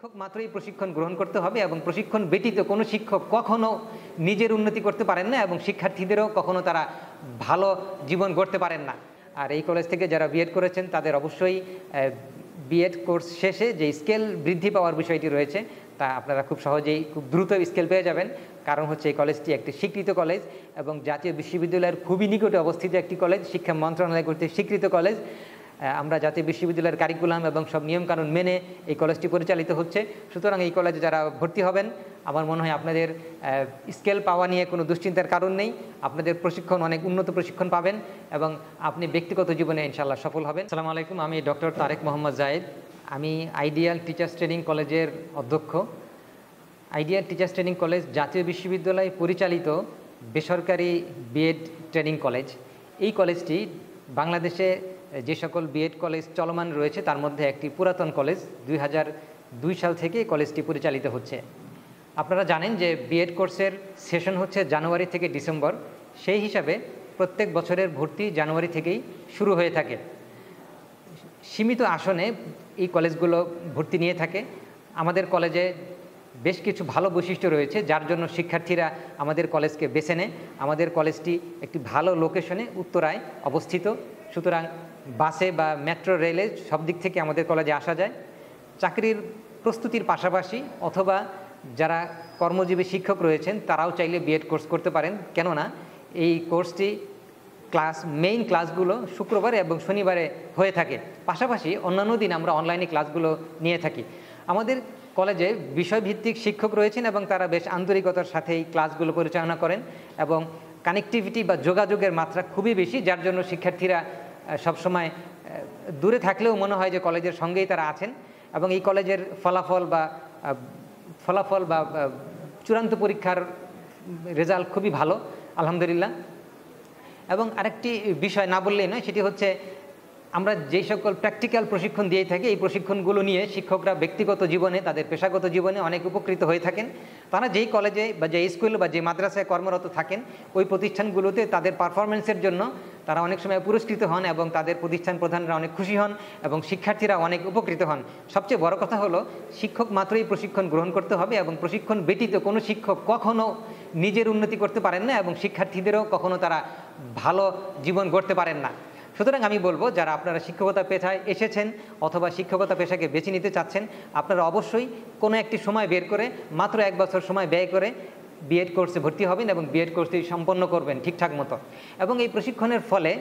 শিক্ষক মাত্রই প্রশিক্ষণ গ্রহণ করতে হবে এবং প্রশিক্ষণ ব্যতীত কোনো শিক্ষক কখনো নিজের উন্নতি করতে পারেন না এবং শিক্ষার্থীদেরও কখনো তারা ভালো জীবন গড়তে পারেন না। আর এই কলেজ থেকে যারা বিএড করেছেন তাদের অবশ্যই বিএড কোর্স শেষে যে স্কেল বৃদ্ধি পাওয়ার বিষয়টি রয়েছে তা আপনারা খুব সহজেই খুব দ্রুত স্কেল পেয়ে যাবেন। কারণ হচ্ছে এই কলেজটি একটি স্বীকৃত কলেজ এবং জাতীয় বিশ্ববিদ্যালয়ের খুবই নিকটে অবস্থিত একটি কলেজ, শিক্ষা মন্ত্রণালয় কর্তৃক স্বীকৃত কলেজ। আমরা জাতীয় বিশ্ববিদ্যালয়ের কারিকুলাম এবং সব নিয়মকানুন মেনে এই কলেজটি পরিচালিত হচ্ছে। সুতরাং এই কলেজে যারা ভর্তি হবেন আমার মনে হয় আপনাদের স্কেল পাওয়া নিয়ে কোনো দুশ্চিন্তার কারণ নেই। আপনাদের প্রশিক্ষণ অনেক উন্নত প্রশিক্ষণ পাবেন এবং আপনি ব্যক্তিগত জীবনে ইনশাআল্লাহ সফল হবেন। আসসালামু আলাইকুম, আমি ডক্টর তারেক মোহাম্মদ জায়েদ। আমি আইডিয়াল টিচার্স ট্রেনিং কলেজের অধ্যক্ষ। আইডিয়াল টিচার্স ট্রেনিং কলেজ জাতীয় বিশ্ববিদ্যালয় পরিচালিত বেসরকারি বিএড ট্রেনিং কলেজ। এই কলেজটি বাংলাদেশে যে সকল বিএড কলেজ চলমান রয়েছে তার মধ্যে একটি পুরাতন কলেজ। 2002 সাল থেকে কলেজটি পরিচালিত হচ্ছে। আপনারা জানেন যে বিএড কোর্সের সেশন হচ্ছে জানুয়ারি থেকে ডিসেম্বর, সেই হিসাবে প্রত্যেক বছরের ভর্তি জানুয়ারি থেকেই শুরু হয়ে থাকে। সীমিত আসনে এই কলেজগুলো ভর্তি নিয়ে থাকে। আমাদের কলেজে বেশ কিছু ভালো বৈশিষ্ট্য রয়েছে যার জন্য শিক্ষার্থীরা আমাদের কলেজকে বেছে নেয়। আমাদের কলেজটি একটি ভালো লোকেশনে উত্তরায় অবস্থিত, সুতরাং বাসে বা মেট্রো রেলে সব দিক থেকে আমাদের কলেজে আসা যায়। চাকরির প্রস্তুতির পাশাপাশি অথবা যারা কর্মজীবী শিক্ষক রয়েছেন তারাও চাইলে বিএড কোর্স করতে পারেন, কেননা এই কোর্সটি মেইন ক্লাসগুলো শুক্রবারে এবং শনিবারে হয়ে থাকে। পাশাপাশি অন্যান্য দিন আমরা অনলাইনে ক্লাসগুলো নিয়ে থাকি। আমাদের কলেজে বিষয়ভিত্তিক শিক্ষক রয়েছেন এবং তারা বেশ আন্তরিকতার সাথে এই ক্লাসগুলো পরিচালনা করেন এবং কানেক্টিভিটি বা যোগাযোগের মাত্রা খুবই বেশি, যার জন্য শিক্ষার্থীরা সবসময় দূরে থাকলেও মনে হয় যে কলেজের সঙ্গেই তারা আছেন। এবং এই কলেজের ফলাফল বা চূড়ান্ত পরীক্ষার রেজাল্ট খুবই ভালো, আলহামদুলিল্লাহ। এবং আরেকটি বিষয় না বললেই নয়, সেটি হচ্ছে আমরা যেই সকল প্র্যাকটিক্যাল প্রশিক্ষণ দিয়ে থাকি এই প্রশিক্ষণগুলো নিয়ে শিক্ষকরা ব্যক্তিগত জীবনে তাদের পেশাগত জীবনে অনেক উপকৃত হয়ে থাকেন। তারা যেই কলেজে বা যে স্কুল বা যে মাদ্রাসায় কর্মরত থাকেন ওই প্রতিষ্ঠানগুলোতে তাদের পারফরমেন্সের জন্য তারা অনেক সময় পুরস্কৃত হন এবং তাদের প্রতিষ্ঠান প্রধানরা অনেক খুশি হন এবং শিক্ষার্থীরা অনেক উপকৃত হন। সবচেয়ে বড় কথা হলো শিক্ষক মাত্রই প্রশিক্ষণ গ্রহণ করতে হবে এবং প্রশিক্ষণ ব্যতীত কোনো শিক্ষক কখনো নিজের উন্নতি করতে পারেন না এবং শিক্ষার্থীদেরও কখনো তারা ভালো জীবন গড়তে পারেন না। সুতরাং আমি বলবো, যারা আপনারা শিক্ষকতা পেশায় এসেছেন অথবা শিক্ষকতা পেশাকে বেছে নিতে চাচ্ছেন, আপনারা অবশ্যই কোনো একটি সময় বের করে মাত্র 1 বছর সময় ব্যয় করে বিএড কোর্সে ভর্তি হবেন এবং বিএড কোর্সটি সম্পন্ন করবেন ঠিকঠাক মতো। এবং এই প্রশিক্ষণের ফলে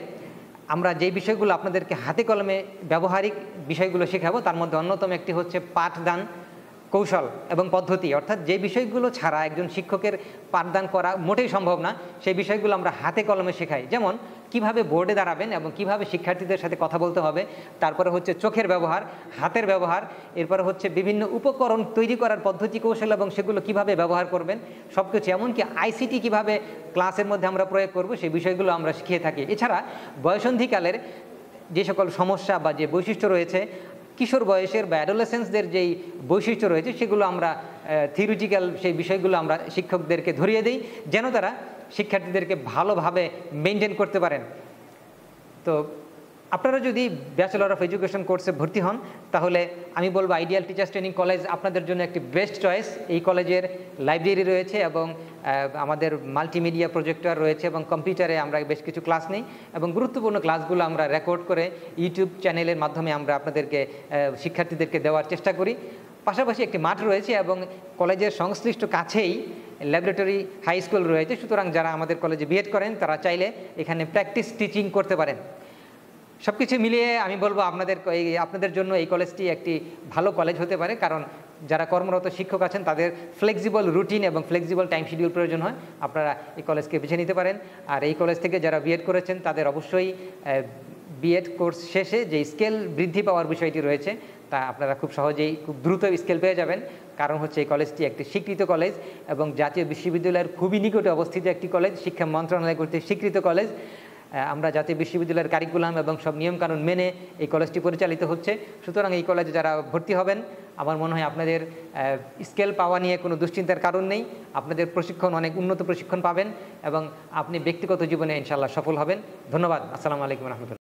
আমরা যেই বিষয়গুলো আপনাদেরকে হাতে কলমে ব্যবহারিক বিষয়গুলো শেখাবো তার মধ্যে অন্যতম একটি হচ্ছে পাঠদান কৌশল এবং পদ্ধতি, অর্থাৎ যে বিষয়গুলো ছাড়া একজন শিক্ষকের পাঠদান করা মোটেই সম্ভব না সেই বিষয়গুলো আমরা হাতে কলমে শেখাই। যেমন কিভাবে বোর্ডে দাঁড়াবেন এবং কিভাবে শিক্ষার্থীদের সাথে কথা বলতে হবে, তারপরে হচ্ছে চোখের ব্যবহার, হাতের ব্যবহার, এরপরে হচ্ছে বিভিন্ন উপকরণ তৈরি করার পদ্ধতি কৌশল এবং সেগুলো কিভাবে ব্যবহার করবেন সব কিছু, এমনকি আইসিটি কিভাবে ক্লাসের মধ্যে আমরা প্রয়োগ করব সেই বিষয়গুলো আমরা শিখিয়ে থাকি। এছাড়া বয়সন্ধিকালের যে সকল সমস্যা বা যে বৈশিষ্ট্য রয়েছে, কিশোর বয়সের বা অ্যাডোলেসেন্সদের যেই বৈশিষ্ট্য রয়েছে সেগুলো আমরা থিওরিটিক্যাল সেই বিষয়গুলো আমরা শিক্ষকদেরকে ধরিয়ে দিই যেন তারা শিক্ষার্থীদেরকে ভালোভাবে মেনটেন করতে পারেন। তো আপনারা যদি ব্যাচেলর অফ এডুকেশন কোর্সে ভর্তি হন তাহলে আমি বলবো আইডিয়াল টিচার্স ট্রেনিং কলেজ আপনাদের জন্য একটি বেস্ট চয়েস। এই কলেজের লাইব্রেরি রয়েছে এবং আমাদের মাল্টিমিডিয়া প্রজেক্টর রয়েছে এবং কম্পিউটারে আমরা বেশ কিছু ক্লাস নিই এবং গুরুত্বপূর্ণ ক্লাসগুলো আমরা রেকর্ড করে ইউটিউব চ্যানেলের মাধ্যমে আমরা আপনাদেরকে শিক্ষার্থীদেরকে দেওয়ার চেষ্টা করি। পাশাপাশি একটি মাঠ রয়েছে এবং কলেজের সংশ্লিষ্ট কাছেই ল্যাবরেটরি হাই স্কুল রয়েছে। সুতরাং যারা আমাদের কলেজে বিএড করেন তারা চাইলে এখানে প্র্যাকটিস টিচিং করতে পারেন। সব কিছু মিলিয়ে আমি বলবো আপনাদের জন্য এই কলেজটি একটি ভালো কলেজ হতে পারে, কারণ যারা কর্মরত শিক্ষক আছেন তাদের ফ্লেক্সিবল রুটিন এবং ফ্লেক্সিবল টাইম শিডিউল প্রয়োজন হয়। আপনারা এই কলেজকে বেছে নিতে পারেন। আর এই কলেজ থেকে যারা বিএড করেছেন তাদের অবশ্যই বিএড কোর্স শেষে যে স্কেল বৃদ্ধি পাওয়ার বিষয়টি রয়েছে তা আপনারা খুব সহজেই খুব দ্রুত স্কেল পেয়ে যাবেন। কারণ হচ্ছে এই কলেজটি একটি স্বীকৃত কলেজ এবং জাতীয় বিশ্ববিদ্যালয়ের খুবই নিকটে অবস্থিত একটি কলেজ, শিক্ষা মন্ত্রণালয় কর্তৃক স্বীকৃত কলেজ। আমরা জাতীয় বিশ্ববিদ্যালয়ের কারিকুলাম এবং সব নিয়মকানুন মেনে এই কলেজটি পরিচালিত হচ্ছে। সুতরাং এই কলেজে যারা ভর্তি হবেন আমার মনে হয় আপনাদের স্কেল পাওয়া নিয়ে কোনো দুশ্চিন্তার কারণ নেই। আপনাদের প্রশিক্ষণ অনেক উন্নত প্রশিক্ষণ পাবেন এবং আপনি ব্যক্তিগত জীবনে ইনশাআল্লাহ সফল হবেন। ধন্যবাদ। আসসালামু আলাইকুম রহমতুল্লাহ।